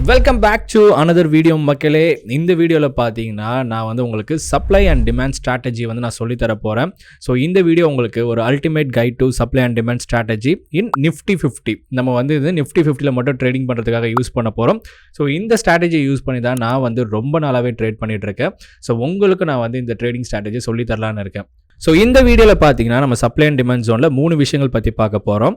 Welcome back to another video மக்களே. இந்த வீடியோவில் பார்த்தீங்கன்னா நான் வந்து உங்களுக்கு சப்ளை அண்ட் டிமாண்ட் ஸ்ட்ராட்டஜி வந்து நான் சொல்லித்தர போகிறேன். ஸோ இந்த வீடியோ உங்களுக்கு ஒரு ultimate guide to supply and demand strategy in Nifty 50. நம்ம வந்து இது நிஃப்டி 50ல் மட்டும் ட்ரேடிங் பண்ணுறதுக்காக யூஸ் பண்ண போகிறோம். ஸோ இந்த ஸ்ட்ராட்டஜி யூஸ் பண்ணி தான் நான் வந்து ரொம்ப நாளாகவே ட்ரேட் பண்ணிகிட்டு இருக்கேன். ஸோ உங்களுக்கு நான் வந்து இந்த ட்ரேடிங் ஸ்ட்ராட்டஜி சொல்லித்தரலான்னு இருக்கேன். ஸோ இந்த வீடியோவில் பார்த்தீங்கன்னா நம்ம சப்ளை அண்ட் டிமாண்ட் ஜோனில் 3 விஷயங்கள் பற்றி பார்க்க போகிறோம்.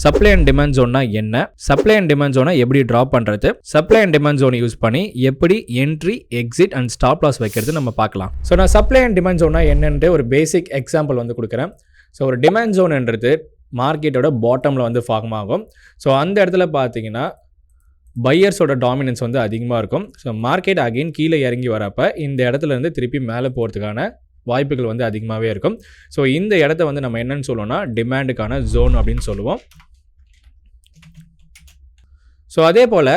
சப்ளை அண்ட் டிமாண்ட் ஜோன்னா என்ன, சப்ளை அண்ட் டிமாண்ட் ஜோனை எப்படி ட்ரா பண்ணுறது, சப்ளை அண்ட் டிமாண்ட் ஜோனை யூஸ் பண்ணி எப்படி entry, exit and stop loss வைக்கிறது நம்ம பார்க்கலாம். ஸோ நான் சப்ளை அண்ட் டிமாண்ட் ஜோனா என்னன்ட்டு ஒரு பேசிக் எக்ஸாம்பிள் வந்து கொடுக்குறேன். ஸோ ஒரு டிமாண்ட் ஜோன்ன்றது மார்க்கெட்டோட பாட்டமில் வந்து ஃபார்ம் ஆகும். ஸோ அந்த இடத்துல பார்த்தீங்கன்னா பையர்ஸோட டாமினன்ஸ் வந்து அதிகமாக இருக்கும். ஸோ மார்க்கெட் அகைன் கீழே இறங்கி வரப்போ இந்த இடத்துல இருந்து திருப்பி மேலே போகிறதுக்கான வாய்ப்புகள் வந்து அதிகமாகவே இருக்கும். ஸோ இந்த இடத்த வந்து நம்ம என்னன்னு சொல்லுவோம்னா டிமாண்டுக்கான ஜோன் அப்படின்னு சொல்லுவோம். ஸோ அதே போல்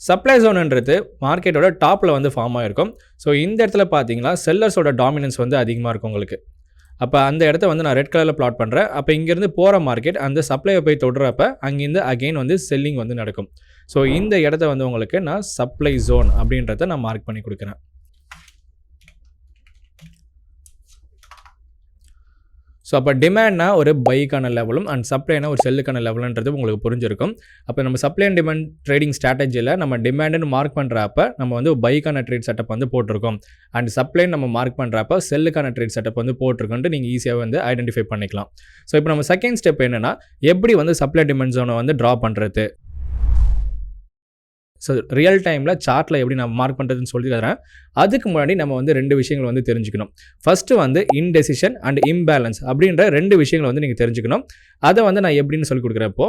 சப்ளை ஜோன்ன்றது மார்க்கெட்டோட டாப்பில் வந்து ஃபார்ம் ஆகிருக்கும். ஸோ இந்த இடத்துல பார்த்தீங்கன்னா செல்லர்ஸோட டாமினன்ஸ் வந்து அதிகமாக இருக்கும் உங்களுக்கு. அப்போ அந்த இடத்த வந்து நான் ரெட் கலரில் பிளாட் பண்ணுறேன். அப்போ இங்கேருந்து போகிற மார்க்கெட் அந்த சப்ளையை போய் தொடுறப்ப அங்கேருந்து அகெயின் வந்து செல்லிங் வந்து நடக்கும். ஸோ இந்த இடத்த வந்து உங்களுக்கு நான் சப்ளை ஜோன் அப்படின்றத நான் மார்க் பண்ணி கொடுக்குறேன். ஸோ அப்போ டிமாண்ட்னா ஒரு பைக்கான லெவலும் அண்ட் சப்ளைனா ஒரு செல்லுக்கான லெவலுன்றது உங்களுக்கு புரிஞ்சிருக்கும். அப்போ நம்ம சப்ளை அண்ட் டிமாண்ட் ட்ரேடிங் ஸ்ட்ராட்டஜியில் நம்ம டிமாண்டுன்னு மார்க் பண்ணுறப்ப நம்ம வந்து பைக்கான ட்ரேட் செட்டப் வந்து போட்டிருக்கோம். அண்ட் சப்ளைன்னு நம்ம மார்க் பண்ணுறப்ப செல்லுக்கான ட்ரேட் செட்டப் வந்து போட்டிருக்கோன்ட்டு நீங்கள் ஈஸியாக வந்து ஐடென்டிஃபை பண்ணிக்கலாம். ஸோ இப்போ நம்ம செகண்ட் ஸ்டெப் என்னென்னா எப்படி வந்து சப்ளை டிமாண்ட் ஜோனை வந்து ட்ரா பண்ணுறது. ஸோ ரியல் டைமில் சார்ட்டில் எப்படி நம்ம மார்க் பண்ணுறதுன்னு சொல்லி தரேன். அதுக்கு முன்னாடி நம்ம வந்து 2 விஷயங்கள் வந்து தெரிஞ்சுக்கணும். ஃபஸ்ட்டு வந்து இன்டெசிஷன் அண்ட் இம்பேலன்ஸ் அப்படின்ற 2 விஷயங்களை வந்து நீங்கள் தெரிஞ்சுக்கணும். அதை வந்து நான் எப்படின்னு சொல்லி கொடுக்குறப்போ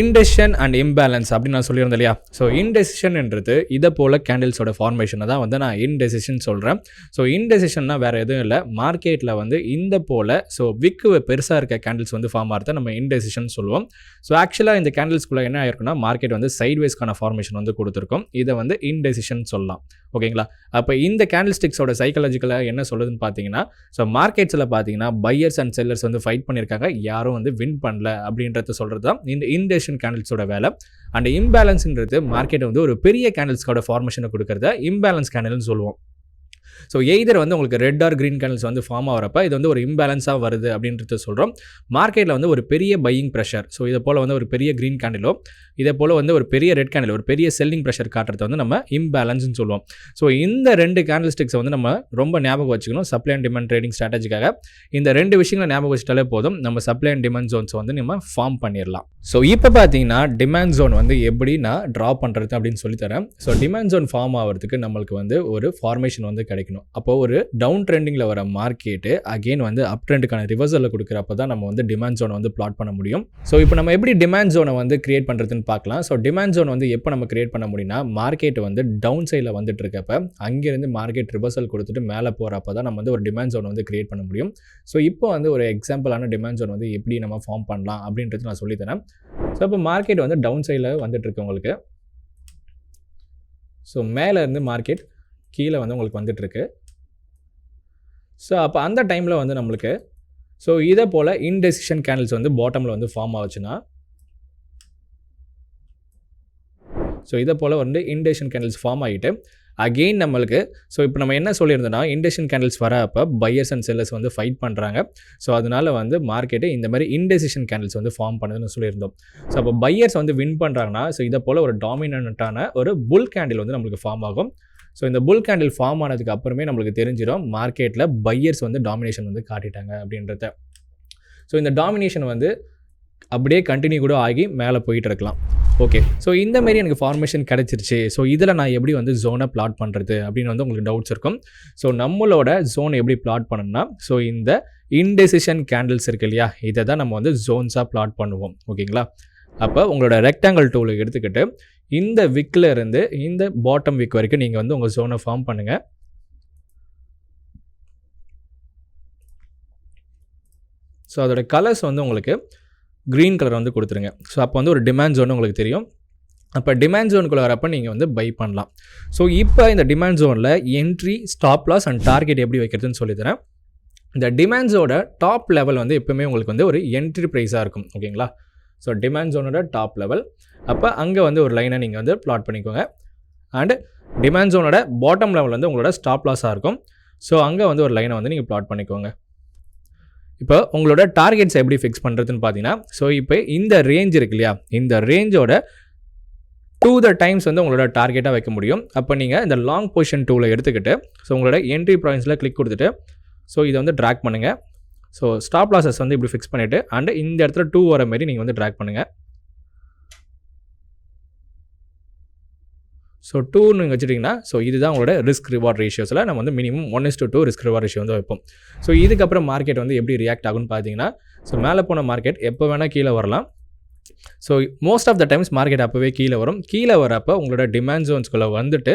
இன்டெசிஷன் அண்ட் இம்பேலன்ஸ் அப்படின்னு நான் சொல்லியிருந்தேன் இல்லையா. ஸோ இன்டெசிஷன்ன்றது இதை போல் கேண்டில்ஸோட ஃபார்மேஷனை தான் வந்து நான் இன்டெசிஷன் சொல்கிறேன். ஸோ இன்டெசிஷன்னா வேறு எதுவும் இல்லை, மார்க்கெட்டில் வந்து இந்த போல் ஸோ விக்கு பெருசாக இருக்க கேண்டில்ஸ் வந்து ஃபார்ம் ஆகிறத நம்ம இன்டெசிஷன் சொல்லுவோம். ஸோ ஆக்சுவலாக இந்த கேண்டில்ஸ்குள்ளே என்ன ஆயிருக்குன்னா மார்க்கெட் வந்து சைட்வேஸ்க்கான ஃபார்மேஷன் வந்து கொடுத்துருக்கோம். இதை வந்து இன்டெசிஷன் சொல்லலாம். ஓகேங்களா. அப்போ இந்த கேண்டில் ஸ்டிக்ஸோட சைக்காலஜிக்கலாக என்ன சொல்லுதுன்னு பார்த்தீங்கன்னா ஸோ மார்க்கெட்ஸில் பார்த்தீங்கன்னா பையர்ஸ் அண்ட் செல்லர்ஸ் வந்து ஃபைட் பண்ணியிருக்காங்க, யாரும் வந்து வின் பண்ணல அப்படின்றத சொல்கிறது தான் இந்த இன்டெசிஷன் கேண்டில்ஸோட வேலை. அண்ட் இம்பேலன்ஸ்ன்றது மார்க்கெட் வந்து ஒரு பெரிய கேண்டில்ஸ்கோட ஃபார்மேஷனை கொடுக்கறத இம்பேலன்ஸ் கேண்டில்னு சொல்லுவோம். ஸோ எய்தர் வந்து உங்களுக்கு ரெட் ஆர் க்ரீன் கேண்டில்ஸ் வந்து ஃபார்ம் ஆகிறப்ப இது வந்து ஒரு இம்பேலன்ஸாக வருது அப்படின்றத சொல்கிறோம். மார்க்கெட்டில் வந்து ஒரு பெரிய பையிங் ப்ரெஷர், ஸோ இதை போல் வந்து ஒரு பெரிய க்ரீன் கேண்டிலோ இதே போல் வந்து ஒரு பெரிய ரெட் கேண்டில் ஒரு பெரிய செல்லிங் ப்ரெஷர் காட்டுறத வந்து நம்ம இம்பேலன்ஸ்னு சொல்லுவோம். ஸோ இந்த 2 கேண்டில் ஸ்டிக்ஸை வந்து நம்ம ரொம்ப ஞாபகம் வச்சுக்கணும் சப்ளை அண்ட் டிமாண்ட் ட்ரேடிங் ஸ்ட்ராட்டஜிக்காக. இந்த 2 விஷயங்களை ஞாபகம் வச்சுட்டாலே போதும், நம்ம சப்ளை அண்ட் டிமாண்ட் ஜோன்ஸ் வந்து நம்ம ஃபார்ம் பண்ணிடலாம். ஸோ இப்போ பார்த்தீங்கன்னா டிமாண்ட் ஜோன் வந்து எப்படி நான் ட்ரா பண்ணுறது அப்படின்னு சொல்லித்தரேன். ஸோ டிமாண்ட் ஜோன் ஃபார்ம் ஆகிறதுக்கு நம்மளுக்கு வந்து ஒரு ஃபார்மேஷன் வந்து கிடைக்கணும். அப்போது ஒரு டவுன் ட்ரெண்டிங்கில் வர மார்க்கெட்டு அகெயின் வந்து அப் ட்ரெண்டுக்கான ரிவர்சலில் கொடுக்குறப்ப தான் நம்ம வந்து டிமாண்ட் ஜோனை வந்து பிளாட் பண்ண முடியும். ஸோ இப்போ நம்ம எப்படி டிமாண்ட் ஜோனை வந்து கிரியேட் பண்ணுறதுன்னு பார்க்கலாம். ஸோ டிமாண்ட் ஜோன் வந்து எப்போ நம்ம கிரியேட் பண்ண முடியும்னா மார்க்கெட் வந்து டவுன் சைடில் வந்துட்டு இருக்கப்ப அங்கேருந்து மார்க்கெட் ரிவர்சல் கொடுத்துட்டு மேலே போகிறப்ப தான் நம்ம வந்து ஒரு டிமாண்ட் ஜோன் வந்து கிரியேட் பண்ண முடியும். ஸோ இப்போ வந்து ஒரு எக்ஸாம்பிளான டிமாண்ட் ஜோன் வந்து எப்படி நம்ம ஃபார்ம் பண்ணலாம் அப்படின்றது நான் சொல்லித்தரேன். ஸோ இப்போ மார்க்கெட் வந்து டவுன் சைடில் வந்துட்டு இருக்கு உங்களுக்கு. ஸோ மேலேருந்து மார்க்கெட் கீழே வந்து உங்களுக்கு வந்துட்டுருக்கு. ஸோ அப்போ அந்த டைமில் வந்து நம்மளுக்கு ஸோ இதே போல் இன்டெசிஷன் கேண்டில்ஸ் வந்து பாட்டமில் வந்து ஃபார்ம் ஆச்சுன்னா ஸோ இதை போல் வந்து இன்டெசிஷன் கேண்டில்ஸ் ஃபார்ம் ஆகிட்டு அகெயின் நம்மளுக்கு ஸோ இப்போ நம்ம என்ன சொல்லியிருந்தோம்னா இன்டெசிஷன் கேண்டில்ஸ் வரப்போ பையர்ஸ் அண்ட் செல்லர்ஸ் வந்து ஃபைட் பண்ணுறாங்க. ஸோ அதனால் வந்து மார்க்கெட்டு இந்த மாதிரி இன்டெசிஷன் கேண்டில்ஸ் வந்து ஃபார்ம் பண்ணுதுன்னு சொல்லியிருந்தோம். ஸோ அப்போ பையர்ஸ் வந்து வின் பண்ணுறாங்கன்னா ஸோ இதை போல் ஒரு டாமினண்ட்டான ஒரு புல் கேண்டில் வந்து நம்மளுக்கு ஃபார்ம் ஆகும். ஸோ இந்த புல் கேண்டில் ஃபார்ம் ஆனதுக்கு அப்புறமே நம்மளுக்கு தெரிஞ்சிடும் மார்க்கெட்டில் பையர்ஸ் வந்து டாமினேஷன் வந்து காட்டிட்டாங்க அப்படின்றத. ஸோ இந்த டாமினேஷன் வந்து அப்படியே கண்டினியூ கூட ஆகி மேலே போயிட்டு இருக்கலாம். ஓகே. ஸோ இந்த மாதிரி எனக்கு ஃபார்மேஷன் கிடச்சிருச்சு. ஸோ இதில் நான் எப்படி வந்து ஜோனை பிளாட் பண்ணுறது அப்படின்னு வந்து உங்களுக்கு டவுட்ஸ் இருக்கும். ஸோ நம்மளோட ஜோனை எப்படி பிளாட் பண்ணணும்னா ஸோ இந்த இன்டெசிஷன் கேண்டில்ஸ் இருக்கு இல்லையா, இதை தான் நம்ம வந்து ஜோன்ஸாக பிளாட் பண்ணுவோம். ஓகேங்களா. அப்போ உங்களோட ரெக்டாங்கிள் டூலை எடுத்துக்கிட்டு இந்த விக்கில் இருந்து இந்த பாட்டம் விக் வரைக்கும் நீங்கள் வந்து உங்கள் ஜோனை ஃபார்ம் பண்ணுங்கள். ஸோ அதோட கலர்ஸ் வந்து உங்களுக்கு க்ரீன் கலர் வந்து கொடுத்துருங்க. ஸோ அப்போ வந்து ஒரு டிமாண்ட் ஜோன் உங்களுக்கு தெரியும். அப்போ டிமாண்ட் ஜோனுக்குள்ளே வரப்போ நீங்கள் வந்து பை பண்ணலாம். ஸோ இப்போ இந்த டிமாண்ட் ஜோனில் entry, stop loss and target எப்படி வைக்கிறதுன்னு சொல்லித்தரேன். இந்த டிமாண்ட்ஸோட டாப் லெவல் வந்து எப்பவுமே உங்களுக்கு வந்து ஒரு என்ட்ரி ப்ரைஸாக இருக்கும். ஓகேங்களா. ஸோ டிமாண்ட் ஜோனோட டாப் லெவல். அப்போ அங்கே வந்து ஒரு லைனை நீங்கள் வந்து பிளாட் பண்ணிக்கோங்க. அண்ட் டிமாண்ட் ஜோனோட பாட்டம் லெவல் வந்து உங்களோட ஸ்டாப் லாஸாக இருக்கும். ஸோ அங்கே வந்து ஒரு லைனை வந்து நீங்கள் ப்ளாட் பண்ணிக்கோங்க. இப்போ உங்களோட டார்கெட்ஸ் எப்படி ஃபிக்ஸ் பண்ணுறதுன்னு பார்த்தீங்கன்னா, ஸோ இப்போ இந்த ரேஞ்ச் இருக்கு இல்லையா, இந்த ரேஞ்சோட 2 the times வந்து உங்களோட டார்கெட்டாக வைக்க முடியும். அப்போ நீங்கள் இந்த லாங் பொசிஷன் டூவில் எடுத்துக்கிட்டு ஸோ உங்களோட என்ட்ரி பாயிண்ட்ஸில் கிளிக் கொடுத்துட்டு ஸோ இதை வந்து ட்ராக் பண்ணுங்கள். ஸோ ஸ்டாப் லாஸஸ் வந்து இப்படி ஃபிக்ஸ் பண்ணிவிட்டு அண்ட் இந்த இடத்துல 2 வர மாதிரி நீங்கள் வந்து ட்ராக் பண்ணுங்கள். ஸோ 2 நீங்கள் வச்சுட்டிங்கன்னா ஸோ இதுதான் உங்களோட ரிஸ்க் ரிவார்ட் ரேஷியோஸில் நம்ம வந்து மினிமம் 1:2 ரிஸ்க் ரிவார்ட் ரேஷியோ வந்து வைப்போம். ஸோ இதுக்கப்புறம் மார்க்கெட் வந்து எப்படி ரியாக்ட் ஆகும்னு பார்த்தீங்கன்னா, ஸோ மேலே போன மார்க்கெட் எப்போ வேணால் கீழே வரலாம். So most of the times market அப்போவே கீழே வரும். கீழே வரப்போ உங்களோட டிமாண்ட் ஜோன்ஸ்குள்ளே வந்துட்டு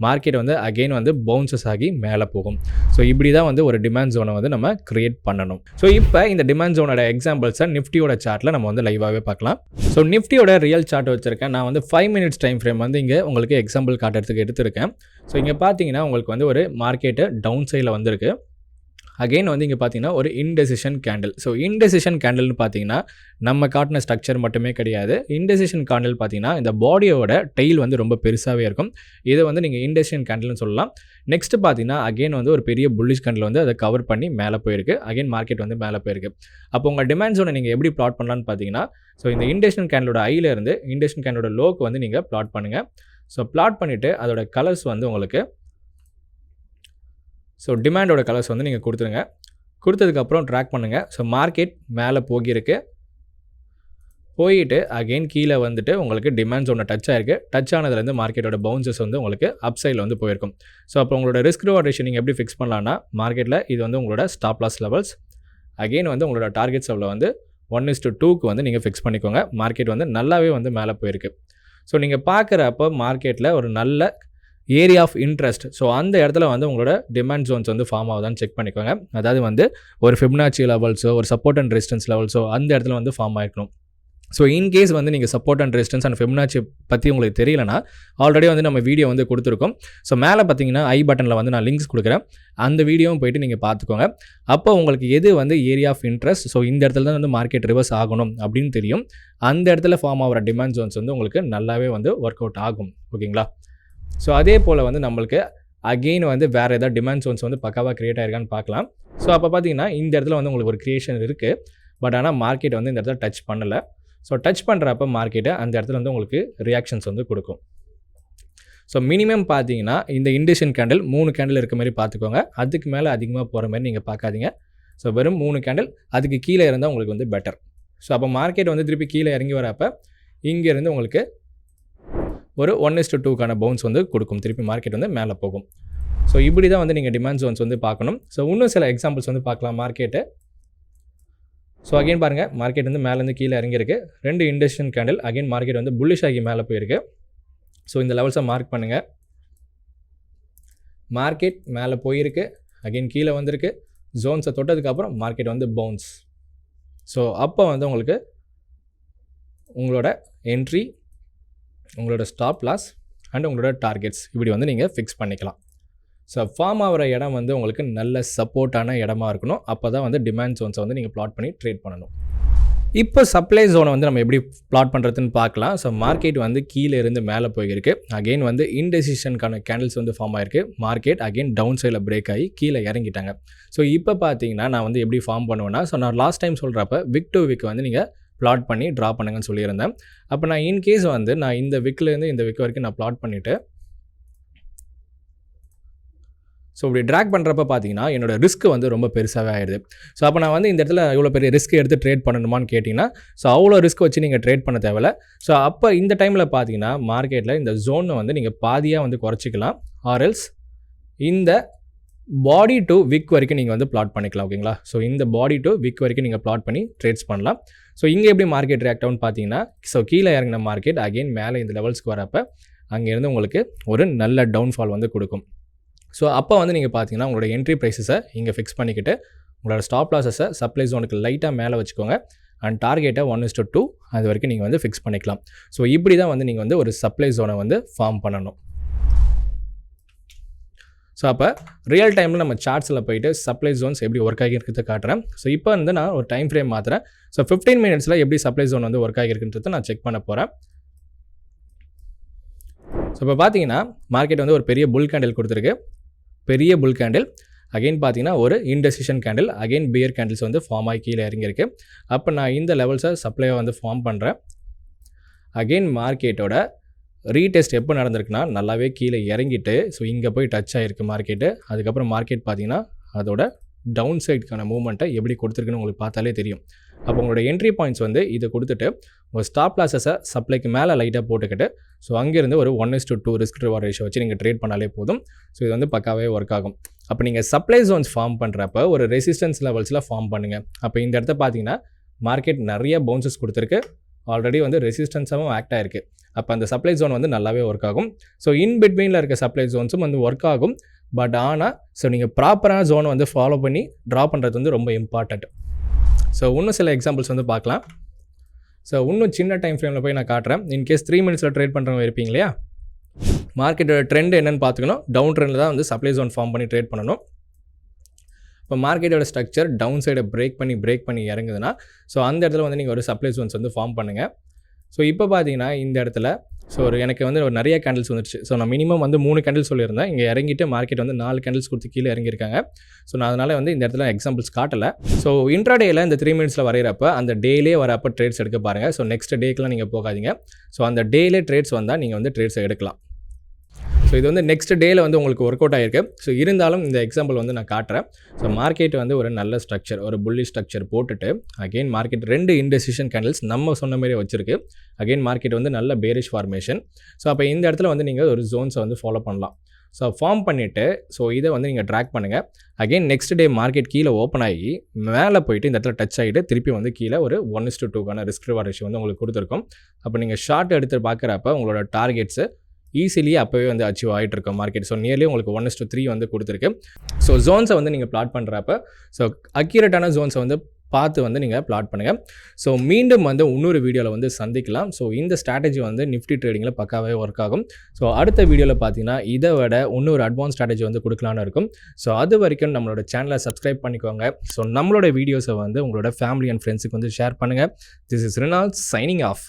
மார்க்கெட் வந்து அகெயின் வந்து பவுன்சஸ் ஆகி மேலே போகும். ஸோ இப்படி தான் வந்து ஒரு டிமாண்ட் ஜோனை வந்து நம்ம கிரியேட் பண்ணணும். ஸோ இப்போ இந்த டிமாண்ட் ஜோனோட எக்ஸாம்பிள்ஸை நிஃப்டியோட சார்ட்டில் நம்ம வந்து லைவாகவே பார்க்கலாம். ஸோ நிஃப்டியோட ரியல் சார்ட் வச்சுருக்கேன். நான் வந்து 5 minutes டைம் ஃப்ரேம் வந்து இங்கே உங்களுக்கு எக்ஸாம்பிள் காட்டுறதுக்கு எடுத்திருக்கேன். ஸோ இங்கே பார்த்தீங்கன்னா உங்களுக்கு வந்து ஒரு மார்க்கெட்டு டவுன் சைடில் வந்திருக்கு. அகெயின் வந்து இங்கே பார்த்தீங்கன்னா ஒரு இன்டெசிஷன் கேண்டில். ஸோ இன்டெசிஷன் கேண்டில்னு பார்த்தீங்கன்னா நம்ம காட்டின ஸ்ட்ரக்சர் மட்டுமே கிடையாது. இன்டெசிஷன் கேண்டில் பார்த்தீங்கன்னா இந்த பாடியோட டெயில் வந்து ரொம்ப பெருசாகவே இருக்கும். இதை வந்து நீங்கள் இன்டெசிஷன் கேண்டில்னு சொல்லலாம். நெக்ஸ்ட் பார்த்தீங்கன்னா அகெயின் வந்து ஒரு பெரிய புல்லிஷ் கேண்டில் வந்து அதை கவர் பண்ணி மேலே போயிருக்கு. அகெயின் மார்க்கெட் வந்து மேலே போயிருக்கு. அப்போ உங்கள் டிமாண்ட் ஜோனை நீங்கள் எப்படி ப்ளாட் பண்ணலான்னு பார்த்தீங்கன்னா, ஸோ இந்த இன்டெசிஷன் கேண்டிலோட ஐயிலேருந்து இன்டெசிஷன் கேண்டிலோட லோக்கு வந்து நீங்கள் ப்ளாட் பண்ணுங்கள். ஸோ ப்ளாட் பண்ணிவிட்டு அதோட கலர்ஸ் வந்து உங்களுக்கு ஸோ டிமாண்டோட கலர்ஸ் வந்து நீங்கள் கொடுத்துருங்க. கொடுத்ததுக்கப்புறம் ட்ராக் பண்ணுங்கள். ஸோ மார்க்கெட் மேலே போயிட்டு அகெயின் கீழே வந்துட்டு உங்களுக்கு டிமாண்ட் ஜோனை டச் ஆகிருக்கு. டச் ஆனதுலேருந்து மார்க்கெட்டோட பவுன்சஸ் வந்து உங்களுக்கு அப் சைடில் வந்து போயிருக்கும். ஸோ அப்போ உங்களோட ரிஸ்க் ரிவார்ட் ரேஷியோ நீங்கள் எப்படி ஃபிக்ஸ் பண்ணலான்னா, மார்க்கெட்டில் இது வந்து உங்களோட ஸ்டாப் லாஸ் லெவல்ஸ், அகெயின் வந்து உங்களோட டார்கெட்ஸ் லெவலில் வந்து 1:2க்கு வந்து நீங்கள் ஃபிக்ஸ் பண்ணிக்கோங்க. மார்க்கெட் வந்து நல்லாவே வந்து மேலே போயிருக்கு. ஸோ நீங்கள் பார்க்குறப்போ மார்க்கெட்டில் ஒரு நல்ல ஏரியா ஆஃப் இன்ட்ரெஸ்ட், ஸோ அந்த இடத்துல வந்து உங்களோட டிமாண்ட் ஜோன்ஸ் வந்து ஃபார்ம் ஆகுதான்னு செக் பண்ணிக்கோங்க. அதாவது வந்து ஒரு ஃபிபனாச்சி லெவல்ஸோ ஒரு சப்போர்ட் அண்ட் ரெசிஸ்டன்ஸ் லெவல்ஸோ அந்த இடத்துல வந்து ஃபார்ம் ஆகிருக்கணும். ஸோ இன்கேஸ் வந்து நீங்கள் support and resistance and Fibonacci பற்றி உங்களுக்கு தெரியலனா, ஆல்ரெடி வந்து நம்ம வீடியோ வந்து கொடுத்துருக்கோம். ஸோ மேலே பார்த்தீங்கன்னா ஐ பட்டனில் வந்து நான் லிங்க்ஸ் கொடுக்குறேன். அந்த வீடியோவும் போய்ட்டு நீங்கள் பார்த்துக்கோங்க. அப்போ உங்களுக்கு எது வந்து ஏரியா ஆஃப் இன்ட்ரெஸ்ட், ஸோ இந்த இடத்துல தான் வந்து மார்க்கெட் ரிவர்ஸ் ஆகணும் அப்படின்னு தெரியும். அந்த இடத்துல ஃபார்ம் ஆகிற டிமாண்ட் ஜோன்ஸ் வந்து உங்களுக்கு நல்லாவே வந்து ஒர்க் அவுட் ஆகும். ஓகேங்களா? ஸோ அதே போல் வந்து நம்மளுக்கு அகெயின் வந்து வேறு ஏதாவது டிமாண்ட் ஜோன்ஸ் வந்து பக்காவாக க்ரியேட் ஆகிருக்கான்னு பார்க்கலாம். ஸோ அப்போ பார்த்தீங்கன்னா இந்த இடத்துல வந்து உங்களுக்கு ஒரு க்ரியேஷன் இருக்குது. பட் ஆனால் மார்க்கெட் வந்து இந்த இடத்துல டச் பண்ணலை. ஸோ டச் பண்ணுறப்ப மார்க்கெட்டை அந்த இடத்துல வந்து உங்களுக்கு ரியாக்ஷன்ஸ் வந்து கொடுக்கும். ஸோ மினிமம் பார்த்தீங்கன்னா இந்த இன்டெசிஷன் கேண்டில் 3 கேண்டில் இருக்க மாதிரி பார்த்துக்கோங்க. அதுக்கு மேலே அதிகமாக போகிற மாதிரி நீங்கள் பார்க்காதீங்க. ஸோ வெறும் 3 கேண்டில், அதுக்கு கீழே இருந்தால் உங்களுக்கு வந்து பெட்டர். ஸோ அப்போ மார்க்கெட் வந்து திருப்பி கீழே இறங்கி வரப்போ இங்கேருந்து உங்களுக்கு ஒரு 1:2க்கான பவுன்ஸ் வந்து கொடுக்கும். திருப்பி மார்க்கெட் வந்து மேலே போகும். ஸோ இப்படி தான் வந்து நீங்கள் டிமாண்ட் ஜோன்ஸ் வந்து பார்க்கணும். ஸோ இன்னும் சில எக்ஸாம்பிள்ஸ் வந்து பார்க்கலாம் மார்க்கெட்டு. ஸோ அகைன் பாருங்கள், மார்க்கெட் வந்து மேலேருந்து கீழே இறங்கியிருக்கு. 2 இன்டெசிஷன் கேண்டில், அகைன் மார்க்கெட் வந்து புல்லிஷ் ஆகி மேலே போயிருக்கு. ஸோ இந்த லெவல்ஸை மார்க் பண்ணுங்கள். மார்க்கெட் மேலே போயிருக்கு, அகைன் கீழே வந்திருக்கு. ஜோன்ஸை தொட்டதுக்கப்புறம் மார்க்கெட் வந்து பவுன்ஸ். ஸோ அப்போ வந்து உங்களுக்கு உங்களோட என்ட்ரி, உங்களோட ஸ்டாப் லாஸ் அண்ட் உங்களோட டார்கெட்ஸ் இப்படி வந்து நீங்கள் ஃபிக்ஸ் பண்ணிக்கலாம். ஸோ ஃபார்ம் ஆகிற இடம் வந்து உங்களுக்கு நல்ல சப்போர்ட்டான இடமா இருக்கணும். அப்போ தான் வந்து டிமாண்ட் ஜோன்ஸை வந்து நீங்கள் ப்ளாட் பண்ணி ட்ரேட் பண்ணணும். இப்போ சப்ளை ஜோனை வந்து நம்ம எப்படி ப்ளாட் பண்ணுறதுன்னு பார்க்கலாம். ஸோ மார்க்கெட் வந்து கீழே இருந்து மேலே போயிருக்கு. அகெயின் வந்து இன்டெசிஷனுக்கான கேண்டில்ஸ் வந்து ஃபார்ம் ஆகிருக்கு. மார்க்கெட் அகெயின் டவுன் சைடில் பிரேக் ஆகி கீழே இறங்கிட்டாங்க. ஸோ இப்போ பார்த்தீங்கன்னா நான் வந்து எப்படி ஃபார்ம் பண்ணுவேன்னா, ஸோ நான் லாஸ்ட் டைம் சொல்கிறப்ப விக் டு விக் வந்து நீங்கள் ப்ளாட் பண்ணி ட்ரா பண்ணுங்கன்னு சொல்லியிருந்தேன். அப்போ நான் இன்கேஸ் வந்து நான் இந்த விக்லேருந்து இந்த விக் வரைக்கும் நான் ப்ளாட் பண்ணிவிட்டு ஸோ இப்படி ட்ராக் பண்ணுறப்ப பார்த்தீங்கன்னா என்னோட ரிஸ்க் வந்து ரொம்ப பெருசாகவே ஆயிடுது. ஸோ அப்போ நான் வந்து இந்த இடத்துல இவ்வளோ பெரிய ரிஸ்க் எடுத்து ட்ரேட் பண்ணணுமான்னு கேட்டிங்கன்னா, ஸோ அவ்வளோ ரிஸ்க் வச்சு நீங்கள் ட்ரேட் பண்ண தேவையில்ல. ஸோ அப்போ இந்த டைமில் பார்த்தீங்கன்னா மார்க்கெட்டில் இந்த ஜோனை வந்து நீங்கள் பாதியாக வந்து குறைச்சிக்கலாம். ஆர்எல்ஸ் இந்த பாடி டு விக் வரைக்கும் நீங்கள் வந்து ப்ளாட் பண்ணிக்கலாம். ஓகேங்களா? ஸோ இந்த பாடி டு விக் வரைக்கும் நீங்கள் ப்ளாட் பண்ணி ட்ரேட்ஸ் பண்ணலாம். ஸோ இங்கே எப்படி மார்க்கெட் ரியாக்ட் ஆகும்னு பார்த்தீங்கன்னா, ஸோ கீழே இறங்கின மார்க்கெட் அகெயின் மேலே இந்த லெவல்ஸ்க்கு வரப்போ அங்கேருந்து உங்களுக்கு ஒரு நல்ல டவுன்ஃபால் வந்து கொடுக்கும். ஸோ அப்போ வந்து நீங்கள் பார்த்தீங்கன்னா உங்களோட என்ட்ரி ப்ரைஸஸை இங்கே ஃபிக்ஸ் பண்ணிக்கிட்டு உங்களோட ஸ்டாப் லாஸஸை சப்ளை ஜோனுக்கு லைட்டாக மேலே வச்சுக்கோங்க. அண்ட் டார்கெட்டை 1:2 அது வரைக்கும் நீங்கள் வந்து ஃபிக்ஸ் பண்ணிக்கலாம். ஸோ இப்படி தான் வந்து நீங்கள் வந்து ஒரு சப்ளை ஜோனை வந்து ஃபார்ம் பண்ணணும். ஸோ அப்போ ரியல் டைமில் நம்ம சார்ட்ஸில் போய்ட்டு சப்ளை ஜோன்ஸ் எப்படி ஒர்க் ஆகியிருக்கிறத காட்டுறேன். ஸோ இப்போ வந்து நான் ஒரு டைம் ஃப்ரேம் மாற்றுறேன். ஸோ 15 minutesல எப்படி சப்ளை ஜோன் வந்து ஒர்க் ஆகியிருக்குன்றதை நான் செக் பண்ண போகிறேன். ஸோ இப்போ பார்த்தீங்கன்னா மார்க்கெட் வந்து ஒரு பெரிய புல் கேண்டில் கொடுத்துருக்கு. பெரிய புல் கேண்டில் அகைன் பார்த்தீங்கன்னா ஒரு indecision candle, again bear candles வந்து ஃபார்ம் ஆகி கீழே இறங்கியிருக்கு. அப்போ நான் இந்த லெவல்ஸை சப்ளையை வந்து ஃபார்ம் பண்ணுறேன். அகைன் மார்க்கெட்டோட ரீடெஸ்ட் எப்போ நடந்திருக்குன்னா நல்லாவே கீழே இறங்கிட்டு ஸோ இங்கே போய் டச் ஆகிருக்கு மார்க்கெட்டு. அதுக்கப்புறம் மார்க்கெட் பார்த்தீங்கன்னா அதோட டவுன் சைடுக்கான மூவ்மெண்ட்டை எப்படி கொடுத்துருக்குன்னு உங்களுக்கு பார்த்தாலே தெரியும். அப்போ உங்களோட என்ட்ரி பாயிண்ட்ஸ் வந்து இதை கொடுத்துட்டு உங்கள் ஸ்டாப் லாஸஸை சப்ளைக்கு மேலே லைட்டாக போட்டுக்கிட்டு ஸோ அங்கேருந்து ஒரு 1:2 ரிஸ்க் ரிவார்ட் ரேஷியோ வச்சு நீங்கள் ட்ரேட் பண்ணாலே போதும். ஸோ இது வந்து பக்காவே ஒர்க் ஆகும். அப்போ நீங்கள் சப்ளை ஜோன்ஸ் ஃபார்ம் பண்ணுறப்ப ஒரு ரெசிஸ்டன்ஸ் லெவல்ஸில் ஃபார்ம் பண்ணுங்கள். அப்போ இந்த இடத்த பார்த்தீங்கன்னா மார்க்கெட் நிறைய பவுன்சஸ் கொடுத்துருக்கு. ஆல்ரெடி வந்து ரெசிஸ்டன்ஸாகவும் ஆக்ட் ஆகிருக்கு. அப்போ அந்த சப்ளை ஜோன் வந்து நல்லாவே ஒர்க் ஆகும். ஸோ இன் பிட்வீனில் இருக்க சப்ளை ஜோன்ஸும் வந்து ஒர்க் ஆகும். பட் ஆனால் ஸோ நீங்கள் ப்ராப்பரான ஜோனை வந்து ஃபாலோ பண்ணி ட்ரா பண்ணுறது வந்து ரொம்ப இம்பார்ட்டண்ட். ஸோ இன்னும் சில எக்ஸாம்பிள்ஸ் வந்து பார்க்கலாம். ஸோ இன்னும் சின்ன டைம் ஃப்ரேமில் போய் நான் காட்டுறேன். இன்கேஸ் 3 மினிட்ஸில் ட்ரேட் பண்ணுறவங்க இருப்பீங்க இல்லையா, மார்க்கெட்டோட ட்ரெண்ட் என்னென்னு பார்த்துக்கணும். டவுன் ட்ரெண்டில் தான் வந்து சப்ளை ஜோன் ஃபார்ம் பண்ணி ட்ரேட் பண்ணணும். இப்போ மார்க்கெட்டோட ஸ்ட்ரக்சர் டவுன் சைடை பிரேக் பண்ணி இறங்குதுன்னா ஸோ அந்த இடத்துல வந்து நீங்கள் ஒரு சப்ளை ஜோன்ஸ் வந்து ஃபார்ம் பண்ணுங்கள். ஸோ இப்போ பார்த்தீங்கன்னா இந்த இடத்துல ஸோ எனக்கு வந்து ஒரு நிறைய கேண்டில்ஸ் வந்துடுச்சு. ஸோ நான் மினிமம் வந்து 3 கேண்டில்ஸ் சொல்லியிருந்தேன். இங்கே இறங்கிட்டு மார்க்கெட் வந்து 4 கேண்டில்ஸ் கொடுத்து கீழே இறங்கியிருக்காங்க. ஸோ நான் அதனால் வந்து இந்த இடத்துல எக்ஸாம்பிள்ஸ் காட்டலை. ஸோ இன்ட்ராடேயில் இந்த 3 மினிட்ஸில் வரைகிறப்ப அந்த டேலே வரப்போ ட்ரேட்ஸ் எடுக்க பாருங்கள். ஸோ நெக்ஸ்ட் டேக்கெலாம் நீங்கள் போகாதீங்க. ஸோ அந்த டேலே ட்ரேட்ஸ் வந்தால் நீங்கள் வந்து ட்ரேட்ஸை எடுக்கலாம். ஸோ இது வந்து நெக்ஸ்ட் டேயில் வந்து உங்களுக்கு ஒர்க் அவுட் ஆகிருக்கு. ஸோ இருந்தாலும் இந்த எக்ஸாம்பிள் வந்து நான் காட்டுறேன். ஸோ மார்க்கெட் வந்து ஒரு நல்ல ஸ்ட்ரக்சர், ஒரு புல்லி ஸ்ட்ரக்சர் போட்டுட்டு அகெயின் மார்க்கெட் 2 இன்டெசிஷன் கேண்டில்ஸ் நம்ம சொன்ன மாதிரி வச்சிருக்கு. அகெயின் மார்க்கெட் வந்து நல்ல பேரிஷ் ஃபார்மேஷன். ஸோ அப்போ இந்த இடத்துல வந்து நீங்கள் ஒரு ஜோன்ஸை வந்து ஃபாலோ பண்ணலாம். ஸோ ஃபார்ம் பண்ணிவிட்டு ஸோ இதை வந்து நீங்கள் ட்ராக் பண்ணுங்கள். அகெயின் நெக்ஸ்ட் டே மார்க்கெட் கீழே ஓப்பன் ஆகி மேலே போயிட்டு இந்த இடத்துல டச் ஆகிட்டு திருப்பி வந்து கீழே ஒரு 1:2 ரிஸ்க் ரிவார்ட் ரேஷியோ வந்து உங்களுக்கு கொடுத்துருக்கும். அப்போ நீங்கள் ஷார்ட் எடுத்து பார்க்குறப்ப உங்களோட டார்கெட்ஸு ஈஸிலி அப்போவே வந்து அச்சீவ் ஆகிட்டு இருக்கும் மார்க்கெட். ஸோ நியர்லி உங்களுக்கு 1:3 வந்து கொடுத்துருக்கு. ஸோ ஜோன்ஸை வந்து நீங்கள் பிளாட் பண்ணுறப்ப ஸோ அக்யூரேட்டான ஜோன்ஸை வந்து பார்த்து வந்து நீங்கள் பிளாட் பண்ணுங்கள். ஸோ மீண்டும் வந்து இன்னொரு வீடியோவில் வந்து சந்திக்கலாம். ஸோ இந்த ஸ்ட்ராட்டஜி வந்து நிஃப்டி ட்ரேடிங்கில் பக்காவே ஒர்க் ஆகும். ஸோ அடுத்த வீடியோவில் பார்த்தீங்கன்னா இதை விட இன்னொரு அட்வான்ஸ் ஸ்ட்ராட்டஜி வந்து கொடுக்கலான்னு இருக்கும். ஸோ அது வரைக்கும் நம்மளோட சேனலை சப்ஸ்கிரைப் பண்ணிக்கோங்க. ஸோ நம்மளோட வீடியோஸை வந்து உங்களோட ஃபேமிலி அண்ட் ஃப்ரெண்ட்ஸுக்கு வந்து ஷேர் பண்ணுங்கள். திஸ் இஸ் ரினால் சைனிங் ஆஃப்.